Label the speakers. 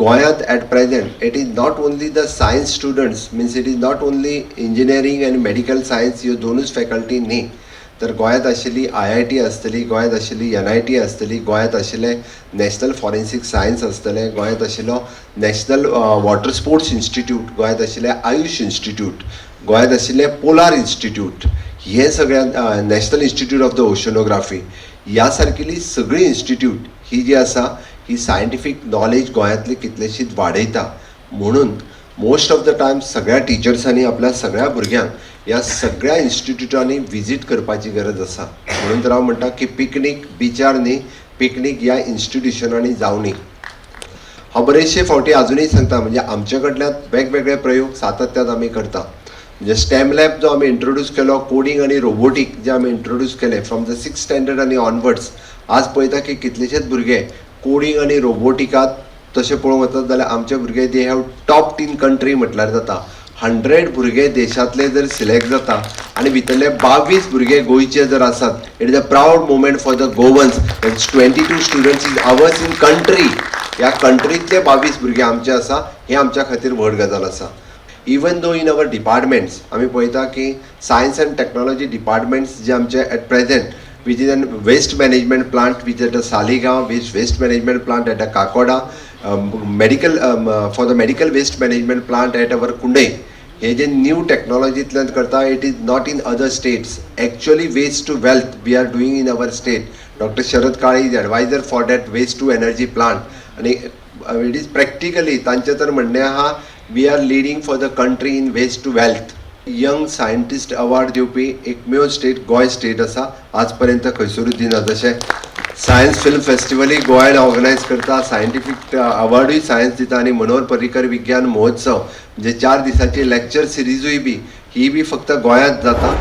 Speaker 1: गोंयांत at present it is not only the science students, means it is not only engineering and medical science ह्यो दोनूच faculty न्ही, तर गोंयांत आशिल्ली IIT आसतली, गोंयांत आशिल्ली NIT आसतली, गोंयांत आशिल्ले नॅशनल फॉरेन्सीक सायन्स आसतले, गोंयांत आशिल्लो नॅशनल वॉटर स्पोर्ट्स इन्स्टिट्यूट, गोंयांत आशिल्ले आयुष इन्स्टिट्यूट, गोंयांत आशिल्ले पोलार इन्स्टिट्यूट, हे सगळ्या national institute of the oceanography ह्या सारकिल्ली सगळी इन्स्टिट्यूट ही जी आसा ही सायंटिफीक नॉलेज गोंयांतली कितलेशीच वाडयता. म्हणून मोस्ट ऑफ द टायम सगळ्या टिचर्सांनी आपल्या सगळ्या भुरग्यांक ह्या सगळ्या इन्स्टिट्यूटांनी विजीट करपाची गरज आसा. म्हणून तर हांव म्हणटा की पिकनीक बिचार न्ही, पिकनीक ह्या इन्स्टिट्यूशनांनी जावनी. हांव बरेचशे फावटी आजुनूय सांगता, म्हणजे आमचे कडल्यान वेगवेगळे प्रयोग सातत्यान आमी करता. म्हणजे स्टेम लॅब जो आमी इंट्रोड्यूस केलो, कोडिंग आनी रोबोटीक जे आमी इंट्रोड्यूस केले फ्रॉम द 6th स्टँडर्ड आनी ऑनवर्ड्स, आज पळयता की कितलेशेच भुरगे कोडिंग आनी रोबोटिकात तशें पळोवंक वचत जाल्यार आमचे भुरगे दे हॅव टॉप 10 कंट्री म्हटल्यार जाता. 100 भुरगे देशांतले जर सिलेक्ट जाता आनी भितरले 22 भुरगे गोंयचे जर आसात, it is a proud moment for the Goans. 22 students is hours in country. ह्या कंट्रींतले 22 भुरगे आमचे आसा, हे आमच्या खातीर व्हड गजाल आसा. Even though in our departments आमी पळयता की सायन्स एंड टेक्नॉलॉजी डिपार्टमेंट्स जे आमचे at present, which is a waste management plant which is at Saligaon, waste management plant at Kakoda, medical for the medical waste management plant at our Kundai. हे जे new टेक्नॉलॉजींतल्यान करता, it is not in other states. Actually waste to wealth we are doing in our state. Doctor Sharad Kale is advisor for that waste to energy plant आणि it is practically तांचें तर म्हणणें आहा we are leading for the country in waste to wealth. Young scientist award दिवपी एकमेव state Goa state आसा. आज पर्यंत खंयसरूच दिना. जशें सायन्स फिल्म फेस्टिवलूय गोंयान ऑर्गनायज करता, सायंटिफीक अवॉर्डूय सायन्स दिता आनी मनोहर पर्रीकर विज्ञान महोत्सव म्हणजे 4 दिसांची लॅक्चर सिरिजूय बी ही बी फक्त गोंयांत जाता.